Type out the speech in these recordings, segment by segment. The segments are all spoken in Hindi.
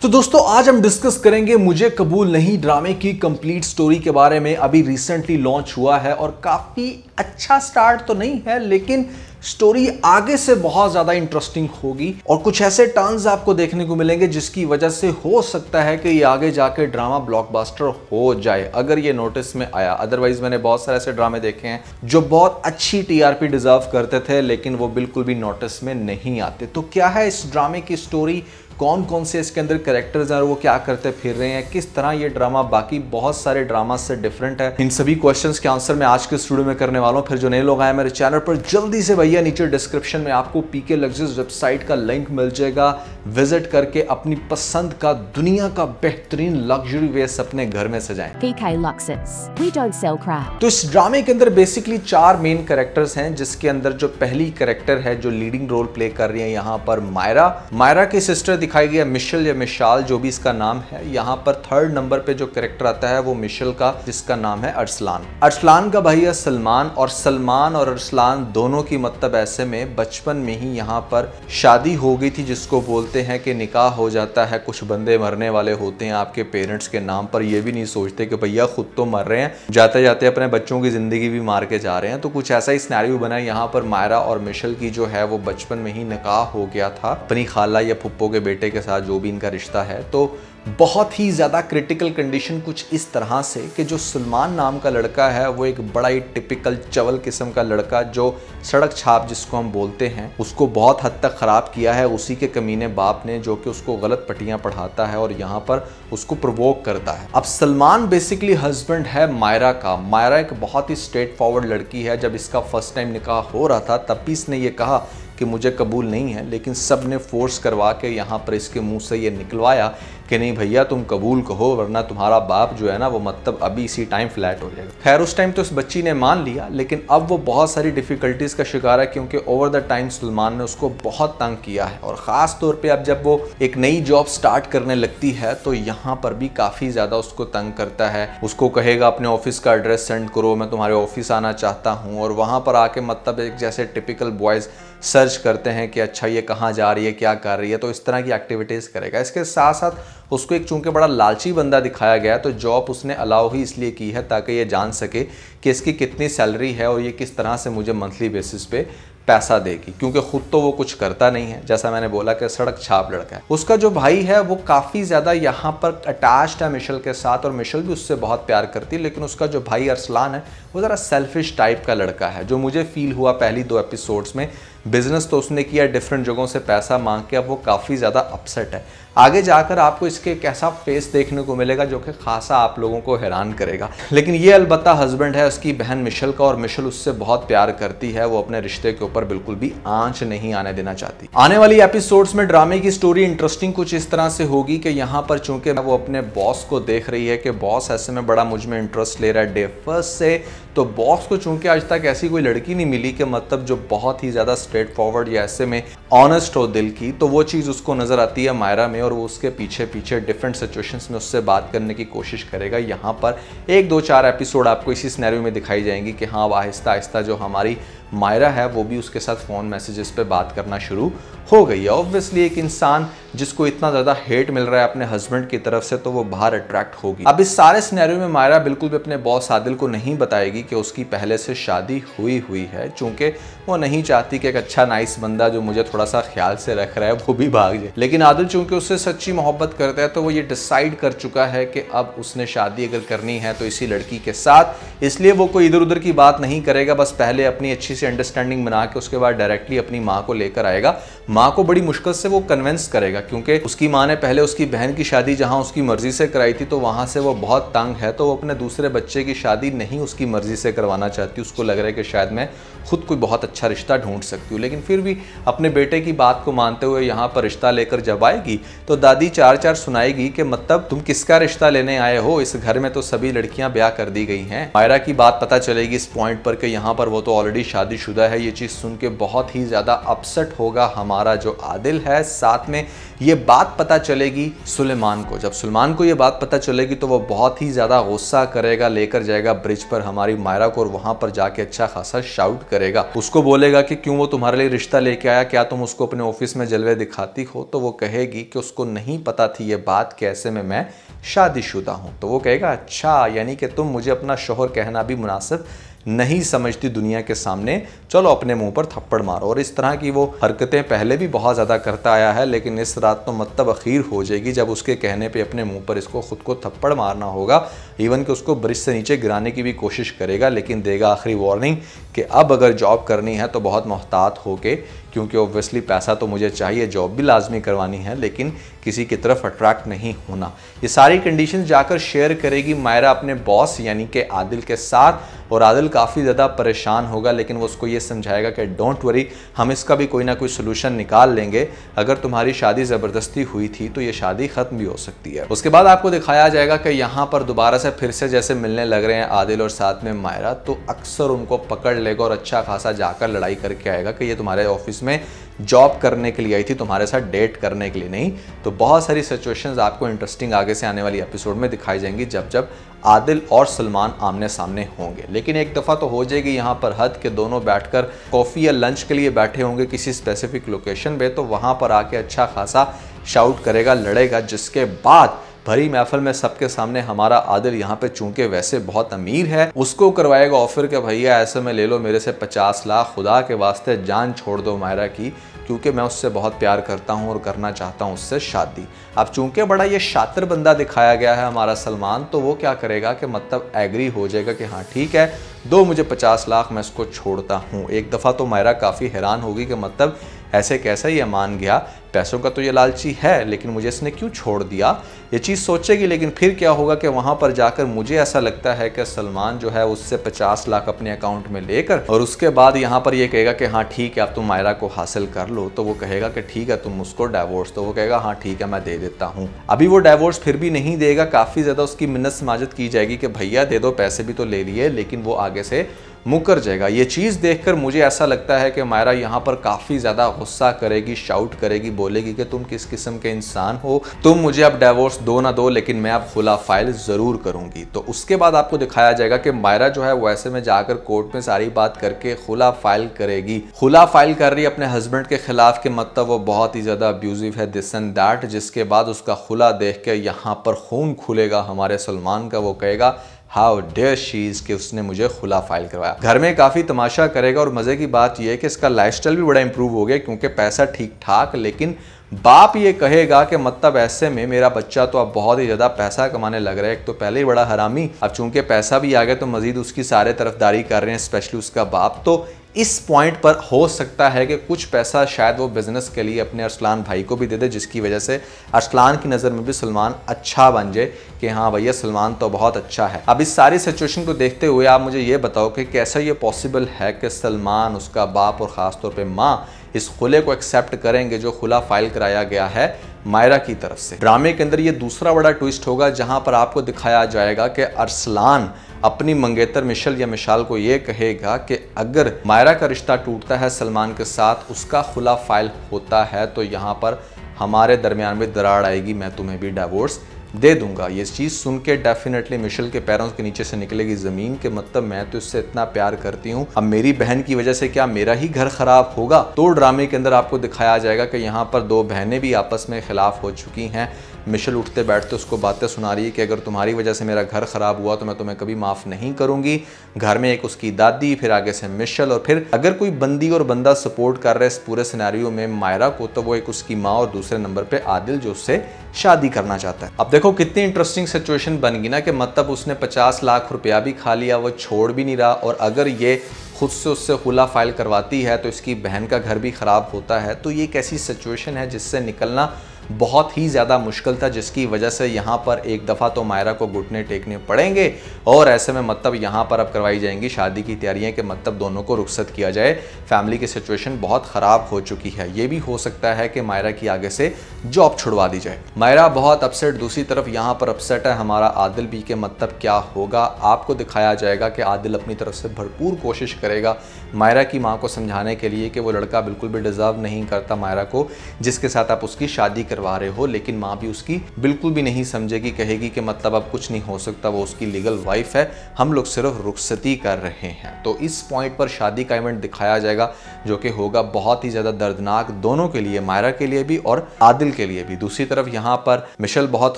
तो दोस्तों आज हम डिस्कस करेंगे मुझे कबूल नहीं ड्रामे की कंप्लीट स्टोरी के बारे में। अभी रिसेंटली लॉन्च हुआ है और काफी अच्छा स्टार्ट तो नहीं है, लेकिन स्टोरी आगे से बहुत ज्यादा इंटरेस्टिंग होगी और कुछ ऐसे टर्न्स आपको देखने को मिलेंगे जिसकी वजह से हो सकता है कि ये आगे जाके ड्रामा ब्लॉकबस्टर हो जाए, अगर ये नोटिस में आया। अदरवाइज मैंने बहुत सारे ऐसे ड्रामे देखे हैं जो बहुत अच्छी टीआरपी डिजर्व करते थे, लेकिन वो बिल्कुल भी नोटिस में नहीं आते। तो क्या है इस ड्रामे की स्टोरी, कौन कौन से इसके अंदर कैरेक्टर्स हैं और वो क्या करते फिर रहे हैं, किस तरह ये ड्रामा बाकी बहुत सारे ड्रामा से डिफरेंट है, इन सभी क्वेश्चंस के आंसर मैं आज के स्टूडियो में करने वाला हूं। फिर जो नए लोग आए मेरे चैनल पर, जल्दी से भैया नीचे डिस्क्रिप्शन में आपको पीके लग्जरीज वेबसाइट का लिंक मिल जाएगा। विजिट करके अपनी पसंद का दुनिया का बेहतरीन लग्जरी वेस्ट अपने घर में सजाएं। PK Luxus. We don't sell crap. तो इस ड्रामे के अंदर बेसिकली 4 मेन कैरेक्टर्स हैं, जिसके अंदर जो पहली कैरेक्टर है जो लीडिंग रोल प्ले कर रही है यहाँ पर मायरा की सिस्टर दिखाई गई है मिशेल या मिशाल, जो भी इसका नाम है। यहाँ पर 3rd नंबर पे जो कैरेक्टर आता है वो मिशेल का, जिसका नाम है अरसलान का भाई है सलमान। और सलमान और अरसलान दोनों की मतलब ऐसे में बचपन में ही यहाँ पर शादी हो गई थी, जिसको बोलते हैं कि निकाह हो जाता है। कुछ बंदे मरने वाले होते हैं आपके पेरेंट्स के नाम पर, ये भी नहीं सोचते कि भैया खुद तो मर रहे हैं, जाते जाते अपने बच्चों की जिंदगी भी मार के जा रहे हैं। तो कुछ ऐसा ही सिनेरियो बना यहाँ पर। मायरा और मिशेल की जो है वो बचपन में ही निकाह हो गया था अपनी खाला या फुप्पो के बेटे के साथ, जो भी इनका रिश्ता है। तो बहुत ही ज़्यादा क्रिटिकल कंडीशन कुछ इस तरह से कि जो सलमान नाम का लड़का है वो एक बड़ा ही टिपिकल चवल किस्म का लड़का, जो सड़क छाप जिसको हम बोलते हैं, उसको बहुत हद तक ख़राब किया है उसी के कमीने बाप ने, जो कि उसको गलत पट्टियाँ पढ़ाता है और यहाँ पर उसको प्रोवोक करता है। अब सलमान बेसिकली हस्बैंड है मायरा का। मायरा एक बहुत ही स्ट्रेट फॉरवर्ड लड़की है। जब इसका फर्स्ट टाइम निकाह हो रहा था तब भी इसने ये कहा कि मुझे कबूल नहीं है, लेकिन सब ने फोर्स करवा के यहाँ पर इसके मुंह से ये निकलवाया कि नहीं भैया तुम कबूल कहो, वरना तुम्हारा बाप जो है ना वो मतलब अभी इसी टाइम फ्लैट हो जाएगा। खैर उस टाइम तो उस बच्ची ने मान लिया, लेकिन अब वो बहुत सारी डिफिकल्टीज का शिकार है, क्योंकि ओवर द टाइम सलमान ने उसको बहुत तंग किया है। और ख़ास तौर पे अब जब वो एक नई जॉब स्टार्ट करने लगती है तो यहाँ पर भी काफ़ी ज़्यादा उसको तंग करता है। उसको कहेगा अपने ऑफिस का एड्रेस सेंड करो, मैं तुम्हारे ऑफिस आना चाहता हूँ। और वहाँ पर आके मतलब एक जैसे टिपिकल बॉयज़ सर्च करते हैं कि अच्छा ये कहाँ जा रही है, क्या कर रही है, तो इस तरह की एक्टिविटीज़ करेगा। इसके साथ साथ उसको एक चूंकि बड़ा लालची बंदा दिखाया गया है, तो जॉब उसने अलाउ ही इसलिए की है ताकि ये जान सके कि इसकी कितनी सैलरी है और ये किस तरह से मुझे मंथली बेसिस पे पैसा देगी, क्योंकि खुद तो वो कुछ करता नहीं है, जैसा मैंने बोला कि सड़क छाप लड़का है। उसका जो भाई है वो काफ़ी ज़्यादा यहाँ पर अटैच्ड है मिशेल के साथ, और मिशेल भी उससे बहुत प्यार करती है। लेकिन उसका जो भाई अरसलान है वो ज़रा सेल्फिश टाइप का लड़का है, जो मुझे फील हुआ पहली 2 एपिसोड्स में। बिजनेस तो उसने किया डिफरेंट जगहों से पैसा मांग के, अब वो काफ़ी ज़्यादा अपसेट है। आगे जाकर आपको इसके एक ऐसा फेस देखने को मिलेगा जो कि खासा आप लोगों को हैरान करेगा। लेकिन ये अलबत्ता हस्बैंड है उसकी बहन मिशेल का, और मिशेल उससे बहुत प्यार करती है। वो अपने रिश्ते के ऊपर बिल्कुल भी आंच नहीं आने देना चाहती। आने वाली एपिसोड्स में ड्रामे की स्टोरी इंटरेस्टिंग कुछ इस तरह से होगी कि यहाँ पर चूंकि वो अपने बॉस को देख रही है कि बॉस ऐसे में बड़ा मुझ में इंटरेस्ट ले रहा है डे फर्स्ट से, तो बॉस को चूंकि आज तक ऐसी कोई लड़की नहीं मिली कि मतलब जो बहुत ही ज़्यादा स्ट्रेट फॉरवर्ड या ऐसे में ऑनेस्ट हो दिल की, तो वो चीज़ उसको नज़र आती है मायरा में, और वो उसके पीछे पीछे डिफरेंट सिचुएशंस में उससे बात करने की कोशिश करेगा। यहाँ पर 1-2-4 एपिसोड आपको इसी सिनेरियो में दिखाई जाएंगी कि हाँ आहिस्ता आहिस्ता जो हमारी मायरा है वो भी उसके साथ फ़ोन मैसेजेस पे बात करना शुरू हो गई है। ऑब्वियसली एक इंसान जिसको इतना ज़्यादा हेट मिल रहा है अपने हस्बैंड की तरफ से, तो वो बाहर अट्रैक्ट होगी। अब इस सारे सिनेरियो में मायरा बिल्कुल भी अपने बॉस आदिल को नहीं बताएगी कि उसकी पहले से शादी हुई है, चूंकि वो नहीं चाहती कि एक अच्छा नाइस बंदा जो मुझे थोड़ा सा ख्याल से रख रहा है वो भी भाग जाए। लेकिन आदिल चूंकि उससे सच्ची मोहब्बत करता है, तो वो ये डिसाइड कर चुका है कि अब उसने शादी अगर करनी है तो इसी लड़की के साथ, इसलिए वो कोई इधर उधर की बात नहीं करेगा। बस पहले अपनी अच्छी से अंडरस्टैंडिंग बना के उसके बाद डायरेक्टली अपनी माँ को लेकर आएगा। माँ को बड़ी मुश्किल से वो कन्विंस करेगा, क्योंकि उसकी माँ ने पहले उसकी बहन की शादी जहाँ उसकी मर्जी से कराई थी, तो वहाँ से वो बहुत तंग है, तो वो अपने दूसरे बच्चे की शादी नहीं उसकी मर्जी से करवाना चाहती। उसको लग रहा है कि शायद मैं खुद कोई बहुत अच्छा रिश्ता ढूंढ सकती हूँ। लेकिन फिर भी अपने बेटे की बात को मानते हुए यहाँ पर रिश्ता लेकर जब आएगी तो दादी 4-4 सुनाएगी कि मतलब तुम किसका रिश्ता लेने आए हो, इस घर में तो सभी लड़कियां ब्याह कर दी गई हैं। मायरा की बात पता चलेगी इस पॉइंट पर कि यहाँ पर वो तो ऑलरेडी शादीशुदा है। ये चीज़ सुन के बहुत ही ज़्यादा अपसेट होगा हमारा जो आदिल है। साथ में ये बात पता चलेगी सुलेमान को। जब सुलेमान को ये बात पता चलेगी तो वो बहुत ही ज़्यादा गुस्सा करेगा, लेकर जाएगा ब्रिज पर हमारी मायरा को और वहाँ पर जाके अच्छा खासा शाउट करेगा। उसको बोलेगा कि क्यों वो तुम्हारे लिए रिश्ता लेके आया, क्या तुम उसको अपने ऑफिस में जलवे दिखाती हो। तो वो कहेगी कि उसको नहीं पता थी ये बात कि ऐसे में मैं शादीशुदा हूँ। तो वो कहेगा अच्छा, यानी कि तुम मुझे अपना शौहर कहना भी मुनासिब नहीं समझती दुनिया के सामने, चलो अपने मुंह पर थप्पड़ मारो। और इस तरह की वो हरकतें पहले भी बहुत ज़्यादा करता आया है, लेकिन इस रात तो मतलब अखीर हो जाएगी जब उसके कहने पे अपने मुंह पर इसको खुद को थप्पड़ मारना होगा। इवन कि उसको ब्रिज से नीचे गिराने की भी कोशिश करेगा, लेकिन देगा आखिरी वार्निंग कि अब अगर जॉब करनी है तो बहुत मोहतात होके, क्योंकि ऑब्वियसली पैसा तो मुझे चाहिए, जॉब भी लाजमी करवानी है, लेकिन किसी की तरफ अट्रैक्ट नहीं होना। ये सारी कंडीशंस जाकर शेयर करेगी मायरा अपने बॉस यानी कि आदिल के साथ, और आदिल काफ़ी ज़्यादा परेशान होगा, लेकिन वो उसको ये समझाएगा कि डोंट वरी, हम इसका भी कोई ना कोई सोल्यूशन निकाल लेंगे। अगर तुम्हारी शादी ज़बरदस्ती हुई थी तो ये शादी ख़त्म भी हो सकती है। उसके बाद आपको दिखाया जाएगा कि यहाँ पर दोबारा से फिर से जैसे मिलने लग रहे हैं आदिल और साथ में मायरा, तो अक्सर उनको पकड़ लेगा और अच्छा खासा जाकर लड़ाई करके आएगा कि ये तुम्हारे ऑफिस में जॉब करने के लिए आई थी, तुम्हारे साथ डेट करने के लिए नहीं। तो बहुत सारी सिचुएशंस आपको इंटरेस्टिंग आगे से आने वाली एपिसोड में दिखाई जाएंगी जब जब आदिल और सलमान आमने सामने होंगे। लेकिन एक दफ़ा तो हो जाएगी यहाँ पर हद के दोनों बैठकर कॉफ़ी या लंच के लिए बैठे होंगे किसी स्पेसिफिक लोकेशन पे, तो वहाँ पर आके अच्छा खासा शाउट करेगा, लड़ेगा, जिसके बाद भरी महफिल में सबके सामने हमारा आदिल यहाँ पे चूंकि वैसे बहुत अमीर है, उसको करवाएगा ऑफर कि भैया ऐसे में ले लो मेरे से 50 लाख, खुदा के वास्ते जान छोड़ दो मायरा की, क्योंकि मैं उससे बहुत प्यार करता हूँ और करना चाहता हूँ उससे शादी। अब चूंकि बड़ा ये शातिर बंदा दिखाया गया है हमारा सलमान, तो वो क्या करेगा कि मतलब एग्री हो जाएगा कि हाँ ठीक है, दो मुझे 50 लाख, मैं इसको छोड़ता हूँ। एक दफ़ा तो मायरा काफ़ी हैरान होगी कि मतलब ऐसे कैसे ये मान गया, पैसों का तो ये लालची है, लेकिन मुझे इसने क्यों छोड़ दिया, ये चीज़ सोचेगी। लेकिन फिर क्या होगा कि वहाँ पर जाकर मुझे ऐसा लगता है कि सलमान जो है उससे 50 लाख अपने अकाउंट में लेकर और उसके बाद यहाँ पर ये कहेगा कि हाँ ठीक है अब तुम मायरा को हासिल कर लो। तो वो कहेगा कि ठीक है तुम उसको डाइवोर्स, तो वो कहेगा हाँ ठीक है मैं दे देता हूँ। अभी वो डाइवोर्स फिर भी नहीं देगा, काफ़ी ज़्यादा उसकी मिन्नत समाजत की जाएगी कि भैया दे दो, पैसे भी तो ले लिए, लेकिन वो आगे से मुकर जाएगा। ये चीज़ देखकर मुझे ऐसा लगता है कि मायरा यहाँ पर काफ़ी ज़्यादा गुस्सा करेगी, शाउट करेगी, बोलेगी कि तुम किस किस्म के इंसान हो, तुम मुझे अब डाइवोर्स दो ना दो, लेकिन मैं अब खुला फाइल ज़रूर करूँगी। तो उसके बाद आपको दिखाया जाएगा कि मायरा जो है वैसे में जाकर कोर्ट में सारी बात करके खुला फाइल करेगी। खुला फाइल कर रही है अपने हस्बैंड के खिलाफ कि मतलब वो बहुत ही ज़्यादा अब्यूजिव है, दिस एंड दैट। जिसके बाद उसका खुला देख के यहाँ पर खून खुलेगा हमारे सलमान का। वो कहेगा हाउ डेयर शी इज़ कि उसने मुझे खुला फाइल करवाया। घर में काफ़ी तमाशा करेगा और मज़े की बात यह है कि इसका लाइफस्टाइल भी बड़ा इंप्रूव हो गया, क्योंकि पैसा ठीक ठाक, लेकिन बाप ये कहेगा कि मतलब ऐसे में मेरा बच्चा तो अब बहुत ही ज़्यादा पैसा कमाने लग रहा है, एक तो पहले ही बड़ा हरामी, अब चूंकि पैसा भी आ गया तो मजीद उसकी सारे तरफदारी कर रहे हैं, स्पेशली उसका बाप। तो इस पॉइंट पर हो सकता है कि कुछ पैसा शायद वो बिजनेस के लिए अपने अरसलान भाई को भी दे दे, जिसकी वजह से अरसलान की नज़र में भी सलमान अच्छा बन जाए कि हाँ भैया सलमान तो बहुत अच्छा है। अब इस सारी सिचुएशन को देखते हुए आप मुझे ये बताओ कि कैसा ये पॉसिबल है कि सलमान, उसका बाप और ख़ास तौर पे माँ इस खुले को एक्सेप्ट करेंगे जो खुला फाइल कराया गया है मायरा की तरफ से। ड्रामे के अंदर ये दूसरा बड़ा ट्विस्ट होगा जहां पर आपको दिखाया जाएगा कि अरसलान अपनी मंगेतर मिशल या मिशाल को ये कहेगा कि अगर मायरा का रिश्ता टूटता है सलमान के साथ, उसका खुला फाइल होता है, तो यहाँ पर हमारे दरमियान में दरार आएगी, मैं तुम्हें भी डाइवोर्स दे दूंगा। ये चीज़ सुन के डेफिनेटली मिशेल के पैरों के नीचे से निकलेगी ज़मीन के मतलब मैं तो इससे इतना प्यार करती हूँ, अब मेरी बहन की वजह से क्या मेरा ही घर खराब होगा। तो ड्रामे के अंदर आपको दिखाया जाएगा कि यहाँ पर दो बहनें भी आपस में खिलाफ हो चुकी हैं। मिशेल उठते बैठते उसको बातें सुना रही है कि अगर तुम्हारी वजह से मेरा घर ख़राब हुआ तो मैं तुम्हें कभी माफ़ नहीं करूँगी। घर में एक उसकी दादी, फिर आगे से मिशेल, और फिर अगर कोई बंदी और बंदा सपोर्ट कर रहा है इस पूरे सिनेरियो में मायरा को, तो वो एक उसकी माँ और दूसरे नंबर पे आदिल जो उससे शादी करना चाहता है। अब देखो कितनी इंटरेस्टिंग सिचुएशन बन गई ना कि मतलब उसने 50 लाख रुपया भी खा लिया, वो छोड़ भी नहीं रहा, और अगर ये खुद से उससे खुला फाइल करवाती है तो इसकी बहन का घर भी ख़राब होता है। तो ये एक ऐसी सिचुएशन है जिससे निकलना बहुत ही ज़्यादा मुश्किल था, जिसकी वजह से यहाँ पर एक दफ़ा तो मायरा को घुटने टेकने पड़ेंगे, और ऐसे में मतलब यहाँ पर अब करवाई जाएंगी शादी की तैयारियाँ कि मतलब दोनों को रुखसत किया जाए। फैमिली की सिचुएशन बहुत ख़राब हो चुकी है। ये भी हो सकता है कि मायरा की आगे से जॉब छुड़वा दी जाए। मायरा बहुत अपसेट, दूसरी तरफ यहाँ पर अपसेट है हमारा आदिल भी कि मतलब क्या होगा। आपको दिखाया जाएगा कि आदिल अपनी तरफ से भरपूर कोशिश करेगा मायरा की माँ को समझाने के लिए कि वो लड़का बिल्कुल भी डिज़र्व नहीं करता मायरा को, जिसके साथ आप उसकी शादी करवा रहे हो, लेकिन माँ भी उसकी बिल्कुल भी नहीं समझेगी, कहेगी कि मतलब अब कुछ नहीं हो सकता, वो उसकी लीगल वाइफ है, हम लोग सिर्फ रुखसती कर रहे हैं। तो इस पॉइंट पर शादी का इवेंट दिखाया जाएगा जो कि होगा बहुत ही ज़्यादा दर्दनाक दोनों के लिए, मायरा के लिए भी और आदिल के लिए भी। दूसरी तरफ यहाँ पर मिशेल बहुत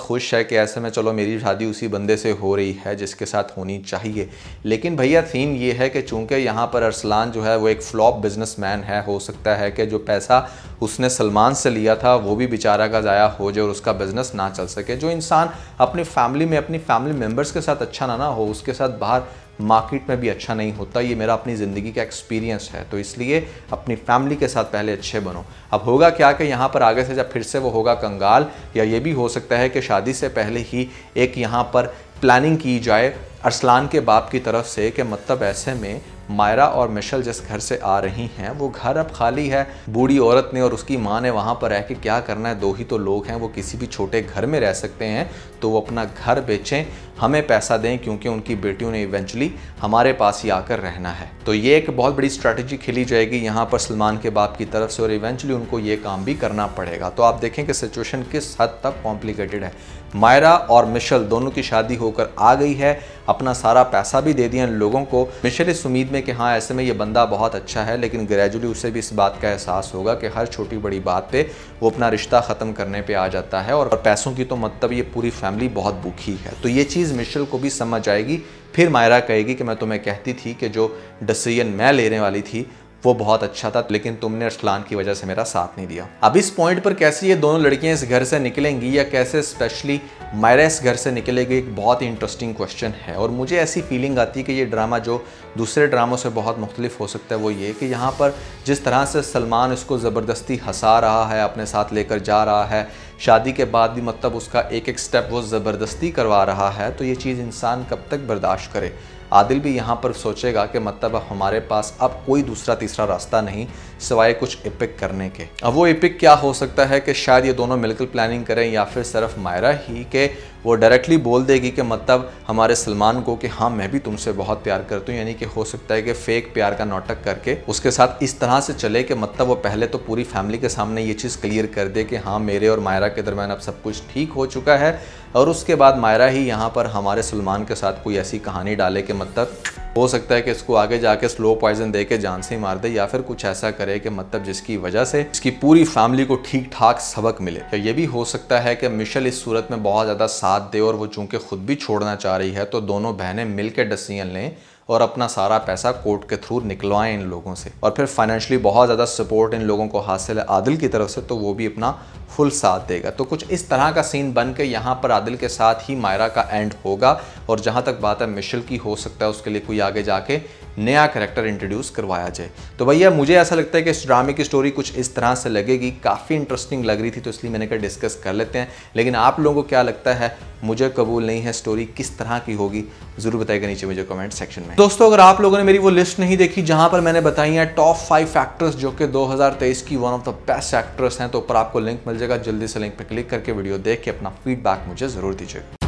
खुश है कि ऐसे में चलो मेरी शादी उसी बंदे से हो रही है जिसके साथ होनी चाहिए। लेकिन भैया सीन ये है कि चूंकि यहाँ पर अरसलान जो है वो एक फ्लॉप बिजनेसमैन है, हो सकता है कि जो पैसा उसने सलमान से लिया था वो भी बेचारा का ज़ाया हो जाए और उसका बिजनेस ना चल सके। जो इंसान अपनी फैमिली में अपनी फैमिली मेम्बर्स के साथ अच्छा ना हो, उसके साथ बाहर मार्केट में भी अच्छा नहीं होता। ये मेरा अपनी ज़िंदगी का एक्सपीरियंस है। तो इसलिए अपनी फैमिली के साथ पहले अच्छे बनो। अब होगा क्या कि यहाँ पर आगे से जब फिर से वो होगा कंगाल, या ये भी हो सकता है कि शादी से पहले ही एक यहाँ पर प्लानिंग की जाए अरसलान के बाप की तरफ से कि मतलब ऐसे में मायरा और मिशेल जिस घर से आ रही हैं वो घर अब खाली है, बूढ़ी औरत ने और उसकी माँ ने वहाँ पर रह के क्या करना है, दो ही तो लोग हैं, वो किसी भी छोटे घर में रह सकते हैं, तो वो अपना घर बेचें, हमें पैसा दें, क्योंकि उनकी बेटियों ने इवेंचुअली हमारे पास ही आकर रहना है। तो ये एक बहुत बड़ी स्ट्रैटेजी खेली जाएगी यहाँ पर सलमान के बाप की तरफ से और इवेंचुअली उनको ये काम भी करना पड़ेगा। तो आप देखें कि सिचुएशन किस हद तक कॉम्प्लिकेटेड है। मायरा और मिशेल दोनों की शादी होकर आ गई है, अपना सारा पैसा भी दे दिया इन लोगों को। मिशेल इस उम्मीद में कि हाँ ऐसे में ये बंदा बहुत अच्छा है, लेकिन ग्रेजुअली उसे भी इस बात का एहसास होगा कि हर छोटी बड़ी बात पे वो अपना रिश्ता ख़त्म करने पे आ जाता है और पैसों की तो मतलब ये पूरी फैमिली बहुत भूखी है। तो ये चीज़ मिशेल को भी समझ आएगी। फिर मायरा कहेगी कि मैं तुम्हें कहती थी कि जो डिसीजन मैं लेने वाली थी वो बहुत अच्छा था, लेकिन तुमने अरसलान की वजह से मेरा साथ नहीं दिया। अब इस पॉइंट पर कैसे ये दोनों लड़कियां इस घर से निकलेंगी या कैसे स्पेशली मायरा इस घर से निकलेगी, एक बहुत ही इंटरेस्टिंग क्वेश्चन है। और मुझे ऐसी फीलिंग आती है कि ये ड्रामा जो दूसरे ड्रामों से बहुत मुख्तलिफ हो सकता है वो ये कि यहाँ पर जिस तरह से सलमान इसको ज़बरदस्ती हंसा रहा है, अपने साथ लेकर जा रहा है, शादी के बाद भी मतलब उसका एक एक स्टेप वो ज़बरदस्ती करवा रहा है, तो ये चीज़ इंसान कब तक बर्दाश्त करे। आदिल भी यहाँ पर सोचेगा कि मतलब हमारे पास अब कोई दूसरा तीसरा रास्ता नहीं सिवाय कुछ एपिक करने के। अब वो एपिक क्या हो सकता है कि शायद ये दोनों मिलकर प्लानिंग करें, या फिर सिर्फ मायरा ही कि वो डायरेक्टली बोल देगी कि मतलब हमारे सलमान को कि हाँ मैं भी तुमसे बहुत प्यार करती हूँ, यानी कि हो सकता है कि फेक प्यार का नाटक करके उसके साथ इस तरह से चले कि मतलब वो पहले तो पूरी फैमिली के सामने ये चीज़ क्लियर कर दे कि हाँ मेरे और मायरा के दरमियान अब सब कुछ ठीक हो चुका है, और उसके बाद मायरा ही यहाँ पर हमारे सलमान के साथ कोई ऐसी कहानी डाले कि मतलब हो सकता है कि इसको आगे जाके स्लो पॉइजन दे के जान से ही मार दे, या फिर कुछ ऐसा करे कि मतलब जिसकी वजह से इसकी पूरी फैमिली को ठीक ठाक सबक मिले। या ये भी हो सकता है कि मिशेल इस सूरत में बहुत ज़्यादा साथ दे और वो चूंकि खुद भी छोड़ना चाह रही है, तो दोनों बहनें मिलकर डिसीजन लें और अपना सारा पैसा कोर्ट के थ्रू निकलवाएं इन लोगों से, और फिर फाइनेंशियली बहुत ज़्यादा सपोर्ट इन लोगों को हासिल है आदिल की तरफ से, तो वो भी अपना फुल साथ देगा। तो कुछ इस तरह का सीन बन के यहाँ पर आदिल के साथ ही मायरा का एंड होगा। और जहाँ तक बात है मिशेल की, हो सकता है उसके लिए कोई आगे जाके नया कैरेक्टर इंट्रोड्यूस करवाया जाए। तो भैया मुझे ऐसा लगता है कि इस ड्रामे की स्टोरी कुछ इस तरह से लगेगी, काफ़ी इंटरेस्टिंग लग रही थी, तो इसलिए मैंने कहा डिस्कस कर लेते हैं। लेकिन आप लोगों को क्या लगता है, मुझे कबूल नहीं है, स्टोरी किस तरह की होगी, ज़रूर बताइएगा नीचे मुझे कमेंट सेक्शन में। दोस्तों अगर आप लोगों ने मेरी वो लिस्ट नहीं देखी जहाँ पर मैंने बताई है टॉप 5 एक्टर्स जो कि 2023 की one of the best actress हैं, तो ऊपर आपको लिंक मिल जाएगा, जल्दी से लिंक पर क्लिक करके वीडियो देख के अपना फीडबैक मुझे ज़रूर दीजिएगा।